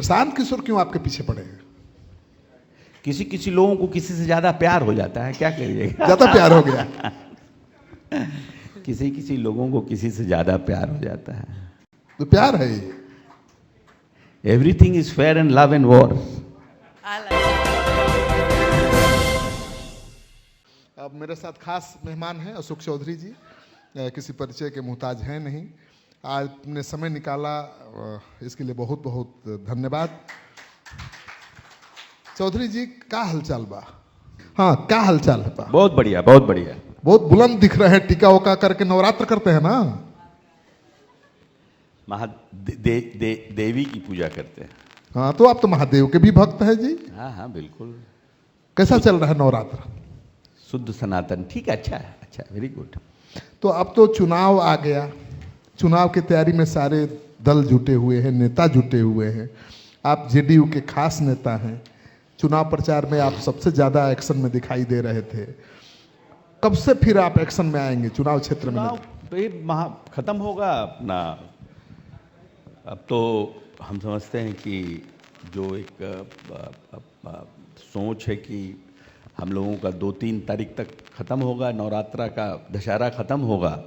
प्रशांत किशोर क्यों आपके पीछे पड़े हैं? किसी किसी लोगों को किसी से ज्यादा प्यार हो जाता है, क्या करिएगा। ज्यादा प्यार हो गया। किसी किसी लोगों को किसी से ज्यादा प्यार हो जाता है। तो प्यार है ये। Everything is fair in love and war. अब मेरे साथ खास मेहमान हैं अशोक चौधरी जी, किसी परिचय के मोहताज हैं नहीं। आज तुमने समय निकाला, इसके लिए बहुत बहुत धन्यवाद। चौधरी जी का हालचाल बा? हाँ, क्या हालचाल है बा? बहुत बढ़िया, बहुत बढ़िया। बहुत बुलंद दिख रहे हैं, टीका उका करके नवरात्र करते हैं ना? देवी की पूजा करते हैं। हाँ, तो आप तो महादेव के भी भक्त हैं जी। हाँ हाँ बिल्कुल। कैसा चल रहा है नवरात्र? शुद्ध सनातन, ठीक है, अच्छा है, अच्छा, वेरी गुड। तो अब तो चुनाव आ गया, चुनाव की तैयारी में सारे दल जुटे हुए हैं, नेता जुटे हुए हैं। आप जेडीयू के खास नेता हैं, चुनाव प्रचार में आप सबसे ज़्यादा एक्शन में दिखाई दे रहे थे। कब से फिर आप एक्शन में आएंगे चुनाव क्षेत्र में? तो ये खत्म होगा अपना। अब तो हम समझते हैं कि जो एक सोच है कि हम लोगों का 2-3 तारीख तक ख़त्म होगा, नवरात्रा का दशहरा ख़त्म होगा,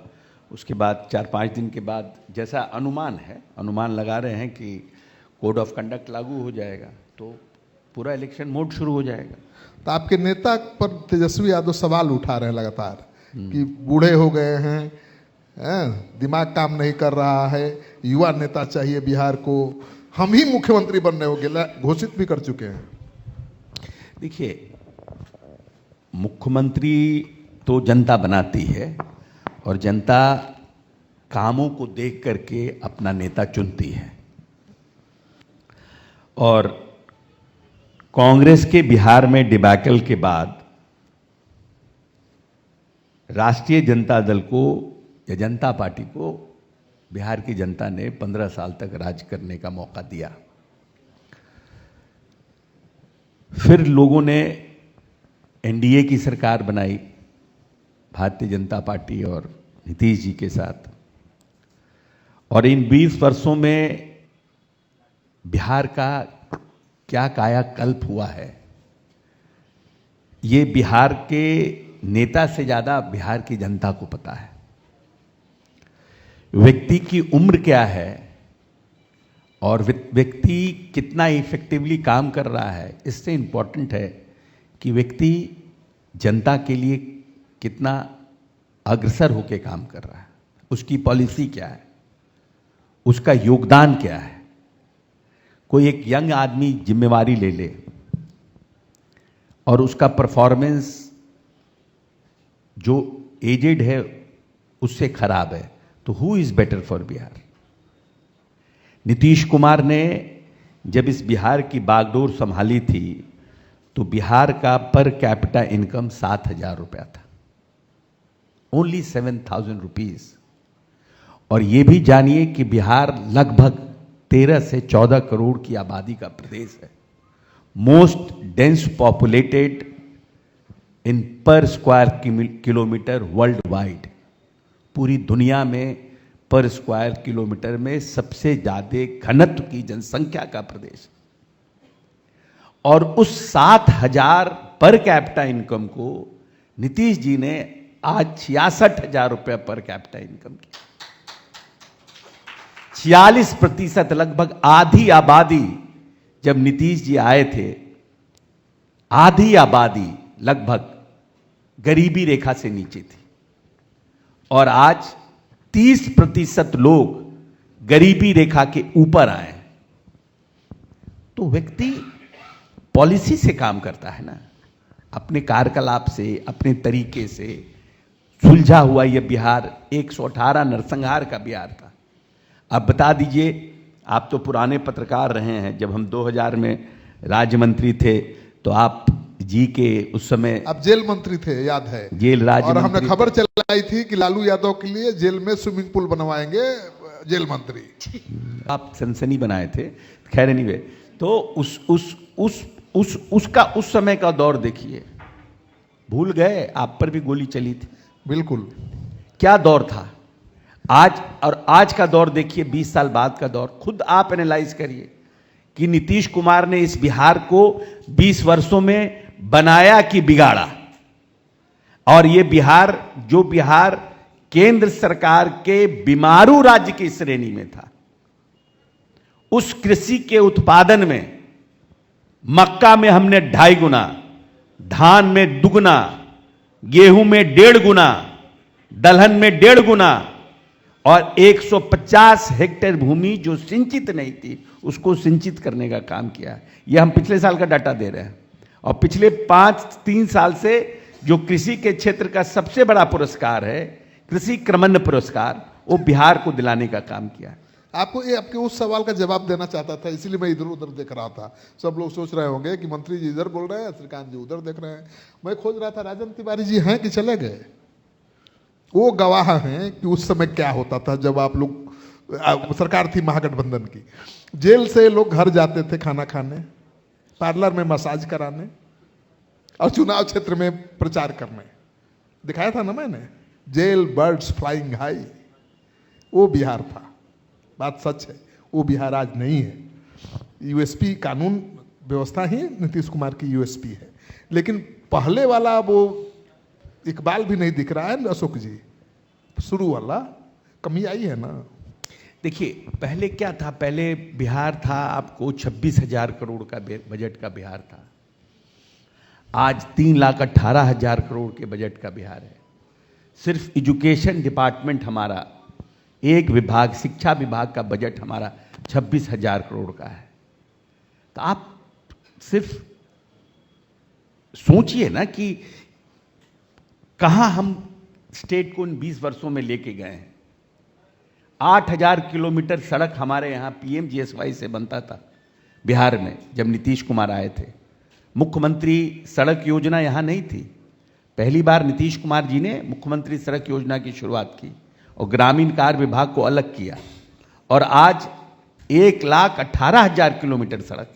उसके बाद 4-5 दिन के बाद जैसा अनुमान है, अनुमान लगा रहे हैं कि कोड ऑफ कंडक्ट लागू हो जाएगा, तो पूरा इलेक्शन मोड शुरू हो जाएगा। तो आपके नेता पर तेजस्वी यादव सवाल उठा रहे हैं लगातार कि बूढ़े हो गए हैं, दिमाग काम नहीं कर रहा है, युवा नेता चाहिए बिहार को, हम ही मुख्यमंत्री बनने होंगे, घोषित भी कर चुके हैं। देखिए, मुख्यमंत्री तो जनता बनाती है और जनता कामों को देख करके अपना नेता चुनती है। और कांग्रेस के बिहार में डिबैकल के बाद राष्ट्रीय जनता दल को या जनता पार्टी को बिहार की जनता ने 15 साल तक राज करने का मौका दिया। फिर लोगों ने एनडीए की सरकार बनाई भारतीय जनता पार्टी और नीतीश जी के साथ, और इन 20 वर्षों में बिहार का क्या कायाकल्प हुआ है, ये बिहार के नेता से ज़्यादा बिहार की जनता को पता है। व्यक्ति की उम्र क्या है और व्यक्ति कितना इफेक्टिवली काम कर रहा है, इससे इम्पोर्टेंट है कि व्यक्ति जनता के लिए कितना अग्रसर होकर काम कर रहा है, उसकी पॉलिसी क्या है, उसका योगदान क्या है। कोई एक यंग आदमी जिम्मेवारी ले ले और उसका परफॉर्मेंस जो एजेड है उससे खराब है, तो who is better for Bihar? Nitish Kumar ने जब इस बिहार की बागडोर संभाली थी तो बिहार का पर कैपिटा इनकम 7,000 रुपया था, ओनली 7,000 रुपीज। और ये भी जानिए कि बिहार लगभग 13 से 14 करोड़ की आबादी का प्रदेश है, मोस्ट डेंस पॉपुलेटेड इन पर स्क्वायर किलोमीटर वर्ल्ड वाइड। पूरी दुनिया में पर स्क्वायर किलोमीटर में सबसे ज्यादा घनत्व की जनसंख्या का प्रदेश। और उस 7,000 पर कैपिटा इनकम को नीतीश जी ने आज 66,000 रुपया पर कैपिटा इनकम की। 46%, लगभग आधी आबादी, जब नीतीश जी आए थे आधी आबादी लगभग गरीबी रेखा से नीचे थी, और आज 30% लोग गरीबी रेखा के ऊपर आए। तो व्यक्ति पॉलिसी से काम करता है ना, अपने कार्यकलाप से, अपने तरीके से। सुलझा हुआ यह बिहार 118 नरसंहार का बिहार था। अब बता दीजिए, आप तो पुराने पत्रकार रहे हैं, जब हम 2000 में राज्य मंत्री थे तो आप जी के उस समय आप जेल मंत्री थे, याद है? जेल राज्य और हमने मंत्री खबर चलाई थी कि लालू यादव के लिए जेल में स्विमिंग पूल बनवाएंगे जेल मंत्री। आप सनसनी बनाए थे। खैर एनीवे, तो उसका उस समय का दौर देखिए, भूल गए? आप पर भी गोली चली थी। बिल्कुल, क्या दौर था। आज और आज का दौर देखिए, 20 साल बाद का दौर, खुद आप एनालाइज करिए कि नीतीश कुमार ने इस बिहार को 20 वर्षों में बनाया कि बिगाड़ा। और ये बिहार, जो बिहार केंद्र सरकार के बीमारू राज्य की श्रेणी में था, उस कृषि के उत्पादन में मक्का में हमने 2.5 गुना, धान में 2 गुना, गेहूं में 1.5 गुना, दलहन में 1.5 गुना, और 150 हेक्टेयर भूमि जो सिंचित नहीं थी उसको सिंचित करने का काम किया। यह हम पिछले साल का डाटा दे रहे हैं। और पिछले 3 साल से जो कृषि के क्षेत्र का सबसे बड़ा पुरस्कार है, कृषि क्रमण्ड पुरस्कार, वो बिहार को दिलाने का काम किया। आपके उस सवाल का जवाब देना चाहता था, इसीलिए मैं इधर उधर देख रहा था। सब लोग सोच रहे होंगे कि मंत्री जी इधर बोल रहे हैं, श्रीकांत जी उधर देख रहे हैं। मैं खोज रहा था राजन तिवारी जी हैं कि चले गए। वो गवाह हैं कि उस समय क्या होता था जब आप लोग, सरकार थी महागठबंधन की, जेल से लोग घर जाते थे खाना खाने, पार्लर में मसाज कराने और चुनाव क्षेत्र में प्रचार करने। दिखाया था ना मैंने, जेल बर्ड्स फ्लाइंग हाई, वो बिहार था। बात सच है, वो बिहार आज नहीं है। यूएसपी कानून व्यवस्था ही नीतीश कुमार की यूएसपी है, लेकिन पहले वाला वो इकबाल भी नहीं दिख रहा है अशोक जी। शुरू वाला कमी आई है ना। देखिए, पहले क्या था, पहले बिहार था आपको 26,000 करोड़ का बजट का बिहार था। आज 3,18,000 करोड़ के बजट का बिहार है। सिर्फ एजुकेशन डिपार्टमेंट हमारा, एक विभाग, शिक्षा विभाग का बजट हमारा 26,000 करोड़ का है। तो आप सिर्फ सोचिए ना कि कहां हम स्टेट को इन 20 वर्षों में लेके गए हैं। 8,000 किलोमीटर सड़क हमारे यहां पीएमजीएसवाई से बनता था बिहार में जब नीतीश कुमार आए थे। मुख्यमंत्री सड़क योजना यहां नहीं थी। पहली बार नीतीश कुमार जी ने मुख्यमंत्री सड़क योजना की शुरुआत की और ग्रामीण कार्य विभाग को अलग किया, और आज 1,18,000 किलोमीटर सड़क।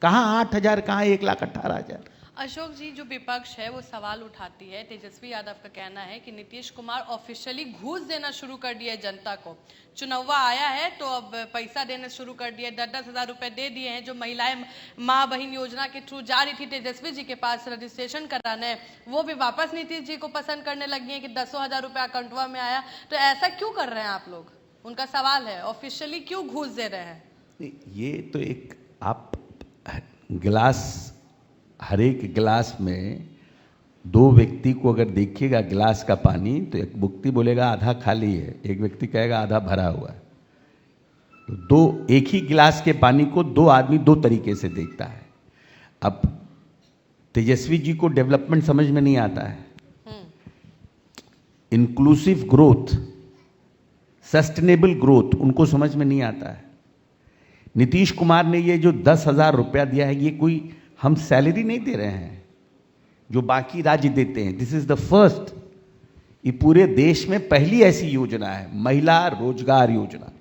कहां 8,000, कहां 1,18,000। अशोक जी, जो विपक्ष है वो सवाल उठाती है, तेजस्वी यादव का कहना है कि नीतीश कुमार ऑफिशियली घूस देना शुरू कर दिया है जनता को। चुनावा आया है तो अब पैसा देना शुरू कर दिया, 10-10 हज़ार रुपए दे दिए हैं। जो महिलाएं माँ बहन योजना के थ्रू जा रही थी तेजस्वी जी के पास रजिस्ट्रेशन कराने, वो भी वापस नीतीश जी को पसंद करने लगी हैं कि 10,000 रुपया अकाउंटवा में आया। तो ऐसा क्यों कर रहे हैं आप लोग? उनका सवाल है, ऑफिशियली क्यों घूस दे रहे हैं? ये तो एक, आप गिलास, हर एक गिलास में 2 व्यक्ति को अगर देखिएगा गिलास का पानी, तो एक व्यक्ति बोलेगा आधा खाली है, एक व्यक्ति कहेगा आधा भरा हुआ है। तो एक ही गिलास के पानी को 2 आदमी 2 तरीके से देखता है। अब तेजस्वी जी को डेवलपमेंट समझ में नहीं आता है, इंक्लूसिव ग्रोथ, सस्टेनेबल ग्रोथ उनको समझ में नहीं आता है। नीतीश कुमार ने ये जो 10,000 रुपया दिया है, ये कोई हम सैलरी नहीं दे रहे हैं जो बाकी राज्य देते हैं। दिस इज द फर्स्ट, ये पूरे देश में पहली ऐसी योजना है, महिला रोजगार योजना।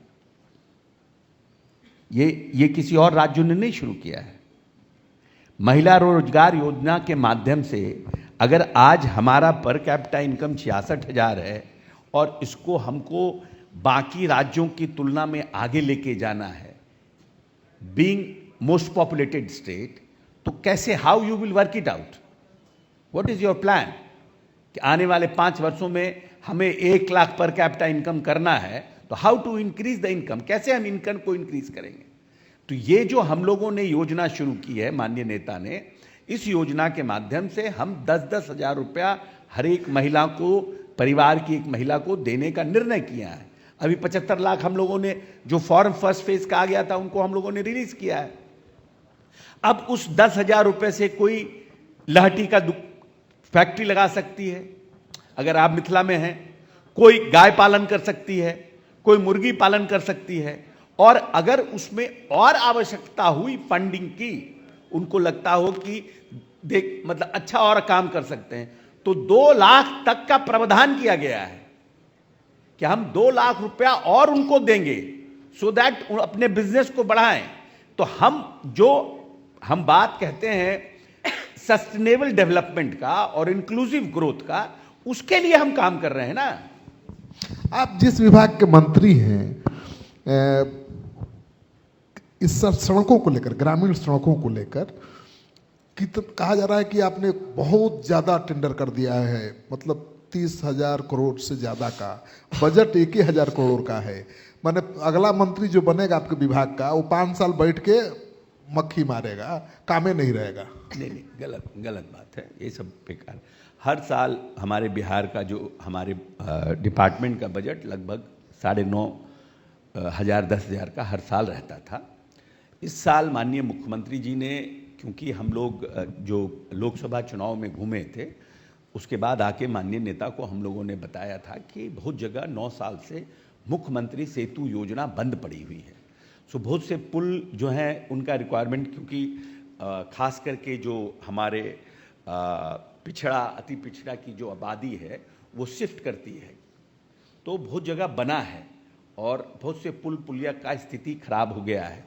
ये किसी और राज्यों ने नहीं शुरू किया है। महिला रोजगार योजना के माध्यम से अगर आज हमारा पर कैपिटा इनकम 66,000 है और इसको हमको बाकी राज्यों की तुलना में आगे लेके जाना है, बीइंग मोस्ट पॉपुलेटेड स्टेट, तो कैसे, how you will work it out, what is your plan कि आने वाले 5 वर्षों में हमें 1 लाख पर कैपिटा इनकम करना है, तो how to increase the income, कैसे हम इनकम को इंक्रीज करेंगे। तो ये जो हम लोगों ने योजना शुरू की है, माननीय नेता ने, इस योजना के माध्यम से हम 10-10 हज़ार रुपया हर एक महिला को, परिवार की एक महिला को देने का निर्णय किया है। अभी 75 लाख हम लोगों ने, जो फॉर्म फर्स्ट फेज का आ गया था, उनको हम लोगों ने रिलीज किया है। अब उस 10,000 रुपए से कोई लहठी का फैक्ट्री लगा सकती है, अगर आप मिथिला में हैं, कोई गाय पालन कर सकती है, कोई मुर्गी पालन कर सकती है, और अगर उसमें और आवश्यकता हुई फंडिंग की, उनको लगता हो कि देख मतलब अच्छा और काम कर सकते हैं, तो 2 लाख तक का प्रावधान किया गया है कि हम 2 लाख रुपया और उनको देंगे, सो दैट अपने बिजनेस को बढ़ाएं। तो हम बात कहते हैं सस्टेनेबल डेवलपमेंट का और इंक्लूसिव ग्रोथ का, उसके लिए हम काम कर रहे हैं ना। आप जिस विभाग के मंत्री हैं, इस सड़कों को लेकर, ग्रामीण सड़कों को लेकर कहा जा रहा है कि आपने बहुत ज़्यादा टेंडर कर दिया है, मतलब 30,000 करोड़ से ज़्यादा का बजट 1,000 करोड़ का है। माने अगला मंत्री जो बनेगा आपके विभाग का, वो 5 साल बैठ के मक्खी मारेगा, कामे नहीं रहेगा। नहीं, गलत बात है, ये सब बेकार। हर साल हमारे बिहार का जो हमारे डिपार्टमेंट का बजट लगभग 9,500 10,000 का हर साल रहता था। इस साल माननीय मुख्यमंत्री जी ने, क्योंकि हम लोग जो लोकसभा चुनाव में घूमे थे, उसके बाद आके माननीय नेता को हम लोगों ने बताया था कि बहुत जगह 9 साल से मुख्यमंत्री सेतु योजना बंद पड़ी हुई है। सो बहुत से पुल जो हैं उनका रिक्वायरमेंट, क्योंकि खास करके जो हमारे अति पिछड़ा की जो आबादी है वो शिफ्ट करती है, तो बहुत जगह बना है और बहुत से पुल पुलिया का स्थिति खराब हो गया है।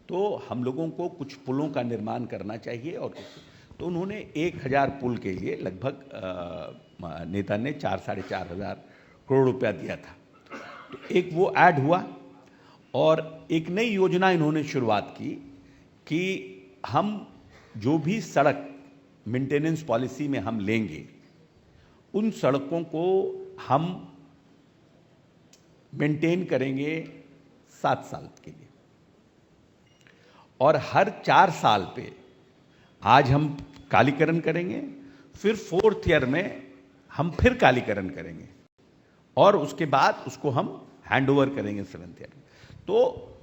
तो हम लोगों को कुछ पुलों का निर्माण करना चाहिए, और तो उन्होंने 1,000 पुल के लिए लगभग नेता ने 4-4,500 करोड़ रुपया दिया था। तो एक वो ऐड हुआ, और एक नई योजना इन्होंने शुरुआत की कि हम जो भी सड़क मेंटेनेंस पॉलिसी में हम लेंगे, उन सड़कों को हम मेंटेन करेंगे 7 साल के लिए, और हर 4 साल पे आज हम कालीकरण करेंगे, फिर 4th ईयर में हम फिर कालीकरण करेंगे, और उसके बाद उसको हम हैंड ओवर करेंगे 7th ईयर में। तो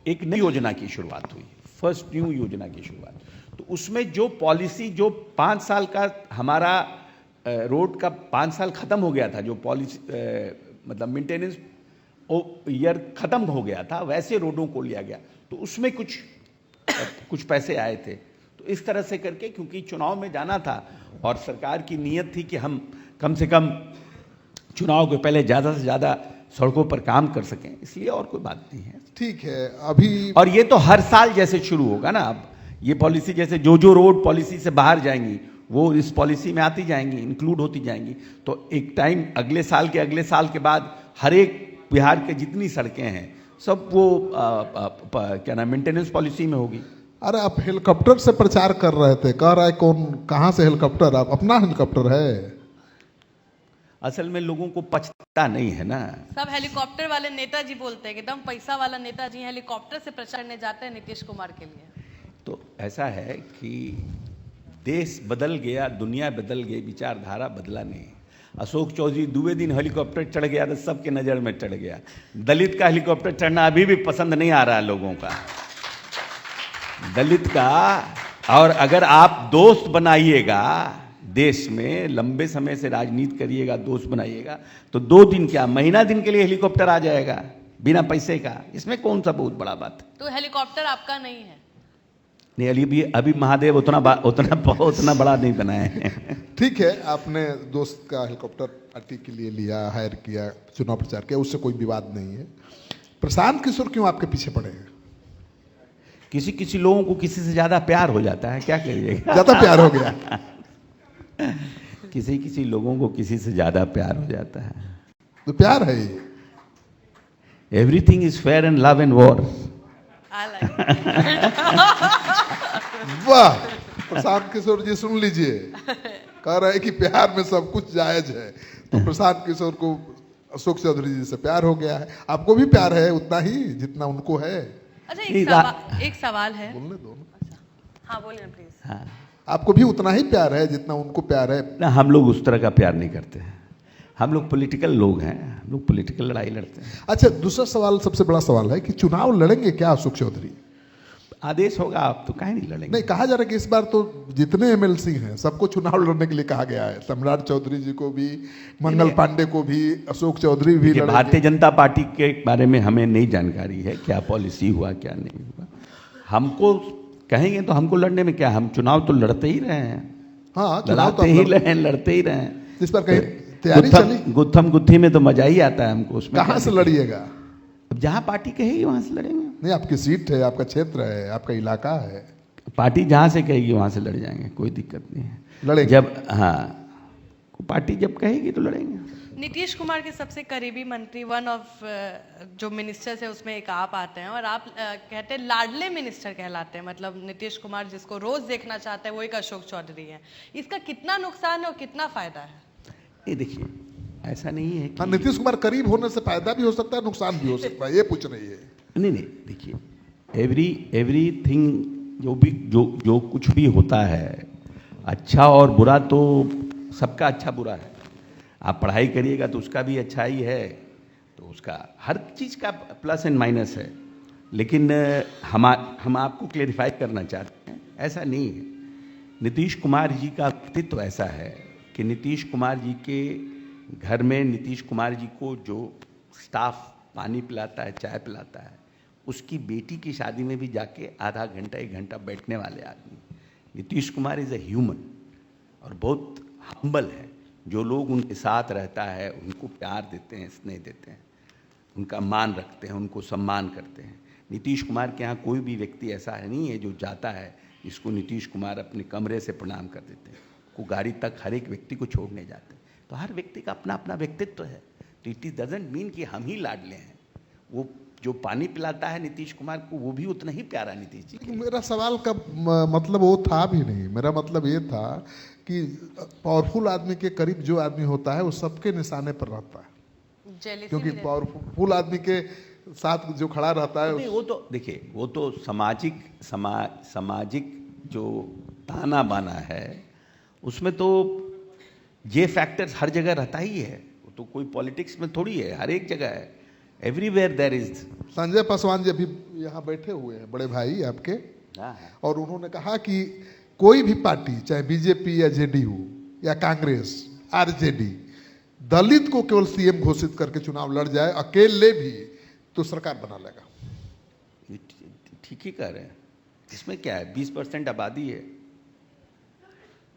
एक नई योजना की शुरुआत हुई, फर्स्ट न्यू योजना की शुरुआत। तो उसमें जो पॉलिसी, जो 5 साल का हमारा रोड का 5 साल खत्म हो गया था, जो पॉलिसी मतलब मेंटेनेंस ईयर खत्म हो गया था, वैसे रोडों को लिया गया। तो उसमें कुछ पैसे आए थे। तो इस तरह से करके, क्योंकि चुनाव में जाना था और सरकार की नीयत थी कि हम कम से कम चुनाव के पहले ज़्यादा से ज़्यादा सड़कों पर काम कर सकें, इसलिए और कोई बात नहीं है। ठीक है, अभी और ये तो हर साल जैसे शुरू होगा ना, अब ये पॉलिसी जैसे जो रोड पॉलिसी से बाहर जाएंगी वो इस पॉलिसी में आती जाएंगी, इंक्लूड होती जाएंगी। तो एक टाइम अगले साल के बाद हर एक बिहार के जितनी सड़कें हैं सब वो क्या नाम मेंटेनेंस पॉलिसी में होगी। अरे आप हेलीकॉप्टर से प्रचार कर रहे थे, कह रहा है कौन कहाँ से हेलीकॉप्टर, आप अपना हेलीकॉप्टर है। असल में लोगों को पछता नहीं है ना। सब हेलीकॉप्टर वाले नेताजी बोलते हैं कि एकदम पैसा वाला नेताजी हेलीकॉप्टर से प्रचार करने जाते हैं नीतीश कुमार के लिए। तो ऐसा है कि देश बदल गया, दुनिया बदल गई, विचारधारा बदला नहीं। अशोक चौधरी दुबे दिन हेलीकॉप्टर चढ़ गया तो सबके नज़र में चढ़ गया। दलित का हेलीकॉप्टर चढ़ना अभी भी पसंद नहीं आ रहा है लोगों का, दलित का। और अगर आप दोस्त बनाइएगा, देश में लंबे समय से राजनीति करिएगा, दोस्त बनाइएगा, तो 2 दिन क्या महीना दिन के लिए हेलीकॉप्टर आ जाएगा बिना पैसे का। इसमें कौन सा बहुत बड़ा बात है। तो हेलीकॉप्टर आपका नहीं है? नहीं, अभी महादेव उतना बड़ा नहीं बनाए हैं। ठीक है, आपने दोस्त का हेलीकॉप्टर पार्टी के लिए लिया, हायर किया, चुनाव प्रचार किया, उससे कोई विवाद नहीं है। प्रशांत किशोर क्यों आपके पीछे पड़े हैं? किसी लोगों को किसी से ज्यादा प्यार हो जाता है, क्या करिएगा। ज्यादा प्यार हो गया। किसी लोगों को किसी से ज्यादा प्यार हो जाता है। तो प्यार है ये। Everything is fair in love and war. वाह, प्रशांत किशोर जी सुन लीजिए, कह रहे हैं कि प्यार में सब कुछ जायज है। तो प्रशांत किशोर को अशोक चौधरी जी से प्यार हो गया है, आपको भी प्यार है उतना ही जितना उनको है। अच्छा, एक सवाल है। बोलने दो ना। हाँ बोलिए ना प्लीज। हाँ, आपको भी उतना ही प्यार है जितना उनको प्यार है। ना, हम लोग उस तरह का प्यार नहीं करते हैं। हम लोग पॉलिटिकल लोग हैं, हम लोग पॉलिटिकल लड़ाई लड़ते हैं। अच्छा, दूसरा सवाल, सबसे बड़ा सवाल है कि चुनाव लड़ेंगे क्या अशोक चौधरी? आदेश होगा, आप तो काहे नहीं लड़ेंगे। नहीं, कहा जा रहा है कि इस बार तो जितने एमएलसी हैं सबको चुनाव लड़ने के लिए कहा गया है। सम्राट चौधरी जी को भी, मंगल पांडे को भी, अशोक चौधरी भी लड़ेंगे। भारतीय जनता पार्टी के बारे में हमें नहीं जानकारी है, क्या पॉलिसी हुआ क्या नहीं हुआ। हमको कहेंगे तो हमको लड़ने में क्या, हम चुनाव तो लड़ते ही रहे हैं। हाँ, लड़ते ही रहे हैं। इस पर कहीं तैयारी चली? गुत्थम गुत्थी में तो मजा ही आता है हमको। उसमें कहाँ से लड़िएगा? अब जहाँ पार्टी कहेगी वहां से लड़ेंगे। नहीं, आपकी सीट है, आपका क्षेत्र है, आपका इलाका है। पार्टी जहाँ से कहेगी वहां से लड़ जाएंगे, कोई दिक्कत नहीं है। लड़ेंगे जब, हाँ, पार्टी जब कहेगी तो लड़ेंगे। नीतीश कुमार के सबसे करीबी मंत्री वन ऑफ जो मिनिस्टर्स है उसमें एक आप आते हैं और आप कहते हैं लाडले मिनिस्टर कहलाते हैं, मतलब नीतीश कुमार जिसको रोज देखना चाहते हैं वो एक अशोक चौधरी है। इसका कितना नुकसान है और कितना फायदा है? ये देखिए, ऐसा नहीं है कि हाँ, नीतीश कुमार करीब होने से फायदा भी हो सकता है, नुकसान भी हो सकता है, ये पूछ रही है। नहीं नहीं, देखिए एवरीथिंग जो कुछ भी होता है, अच्छा और बुरा तो सबका अच्छा बुरा है। आप पढ़ाई करिएगा तो उसका भी अच्छा ही है, तो उसका हर चीज़ का प्लस एंड माइनस है। लेकिन हम आपको क्लेरिफाई करना चाहते हैं, ऐसा नहीं है। नीतीश कुमार जी का व्यक्तित्व ऐसा है कि नीतीश कुमार जी के घर में नीतीश कुमार जी को जो स्टाफ पानी पिलाता है, चाय पिलाता है, उसकी बेटी की शादी में भी जाके आधा घंटा 1 घंटा बैठने वाले आदमी। Nitish Kumar is a human और बहुत हम्बल है। जो लोग उनके साथ रहता है उनको प्यार देते हैं, स्नेह देते हैं, उनका मान रखते हैं, उनको सम्मान करते हैं। नीतीश कुमार के यहाँ कोई भी व्यक्ति ऐसा है नहीं है जो जाता है जिसको नीतीश कुमार अपने कमरे से प्रणाम कर देते हैं, को गाड़ी तक हर एक व्यक्ति को छोड़ने जाते हैं। तो हर व्यक्ति का अपना अपना व्यक्तित्व है। तो इट डजंट मीन कि हम ही लाडले हैं। वो जो पानी पिलाता है नीतीश कुमार को वो भी उतना ही प्यारा नीतीश जी के। मेरा सवाल का मतलब वो था भी नहीं। मेरा मतलब ये था कि पावरफुल आदमी के करीब जो आदमी होता है वो सबके निशाने पर रहता है, जेलसी क्योंकि भी रहती पावरफुल आदमी के साथ जो खड़ा रहता है नहीं, वो तो देखिए, वो तो सामाजिक जो ताना बाना है उसमें तो ये फैक्टर हर जगह रहता ही है। वो तो कोई पॉलिटिक्स में थोड़ी है, हर एक जगह है। Everywhere there is. Sanjay Paswan ji अभी यहाँ बैठे हुए हैं, बड़े भाई आपके, और उन्होंने कहा कि कोई भी पार्टी, चाहे बीजेपी या जेडीयू या कांग्रेस, आरजेडी, दलित को केवल सीएम घोषित करके चुनाव लड़ जाए अकेले भी तो सरकार बना लेगा। ठीक ही कह रहे हैं, इसमें क्या है? 20% आबादी है,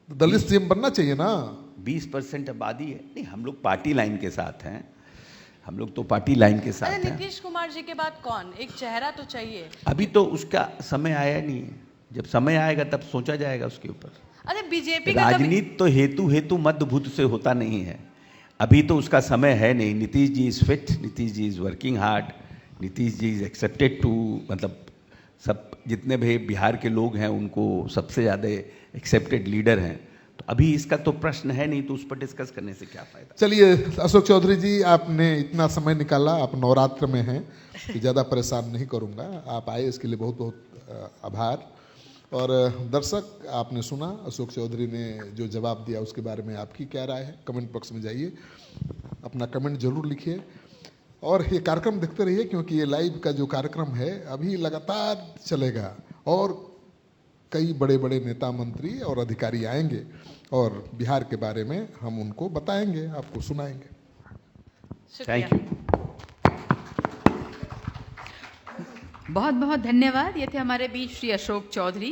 दलित सीएम बनना चाहिए ना। 20% आबादी है। नहीं, हम लोग पार्टी लाइन के साथ हैं, हम लोग तो पार्टी लाइन के साथ अरे हैं। नीतीश कुमार जी के बाद कौन? एक चेहरा तो चाहिए। अभी तो उसका समय आया नहीं है, जब समय आएगा तब सोचा जाएगा उसके ऊपर। अरे बीजेपी का राजनीति तो हेतु मध्यभूत से होता नहीं है। अभी तो उसका समय है नहीं। Nitish ji is fit, Nitish ji is working hard, Nitish ji is accepted to, मतलब सब जितने भी बिहार के लोग हैं उनको सबसे ज़्यादा एक्सेप्टेड लीडर हैं। तो अभी इसका तो प्रश्न है नहीं, तो उस पर डिस्कस करने से क्या फ़ायदा। चलिए अशोक चौधरी जी, आपने इतना समय निकाला, आप नवरात्र में हैं, कि ज़्यादा परेशान नहीं करूँगा। आप आए इसके लिए बहुत बहुत आभार। और दर्शक, आपने सुना अशोक चौधरी ने जो जवाब दिया, उसके बारे में आपकी क्या राय है? कमेंट बॉक्स में जाइए, अपना कमेंट जरूर लिखिए और ये कार्यक्रम देखते रहिए, क्योंकि ये लाइव का जो कार्यक्रम है अभी लगातार चलेगा और कई बड़े बड़े नेता, मंत्री और अधिकारी आएंगे और बिहार के बारे में हम उनको बताएंगे, आपको सुनाएंगे। Thank you. बहुत बहुत धन्यवाद। ये थे हमारे बीच श्री अशोक चौधरी।